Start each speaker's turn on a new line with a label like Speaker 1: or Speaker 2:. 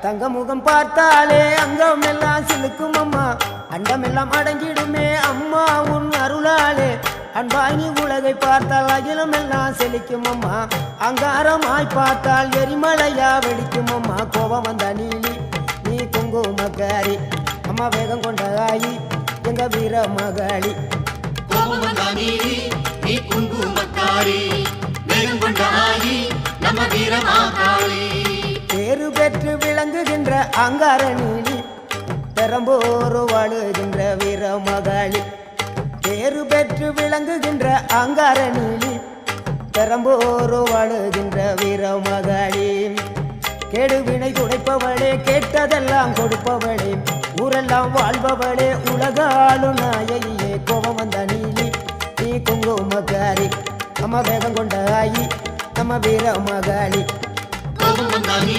Speaker 1: தங்க முகம் பார்த்தாலே அங்கம் எல்லாம் சிலுக்கும் அம்மா அண்டம் எல்லாம் அடங்கிடுமே அம்மா உன் அருளாலே அன்பாங்கி உலகை பார்த்தால் அகிலம் எல்லாம் செழிக்கும் அம்மா அங்காரமாய் பார்த்தால் எரிமலையா வெடிக்கும் அம்மா கோபம் வந்த நீலி நீ குங்குமக்காரி அம்மா வேகம் கொண்ட ஆயி எங்க வீர மகாளி
Speaker 2: கோபம் வந்த நீலி நீ குங்குமக்காரி வேகம் கொண்ட ஆயி நம்ம வீர மகாளி
Speaker 1: பேரு பெற்று விளங்குகின்ற அங்கார நீலி பெரம்போரு வாழுகின்ற வீர மகாளி பேரு பெற்று விளங்குகின்ற அங்கார நீலி பெரம்போரு வாழுகின்ற வீர மகாளி கேடுவினை துடைப்பவளே கேட்டதெல்லாம் கொடுப்பவளே ஊரெல்லாம் வாழ்பவளே உலகாளு நாயகியே கோபம் வந்த நீலி நீ குங்குமக்காரி அம்மா வேகம் கொண்ட ஆயி நம்ம வீர மகாளி
Speaker 2: கோபம் வந்த நீலி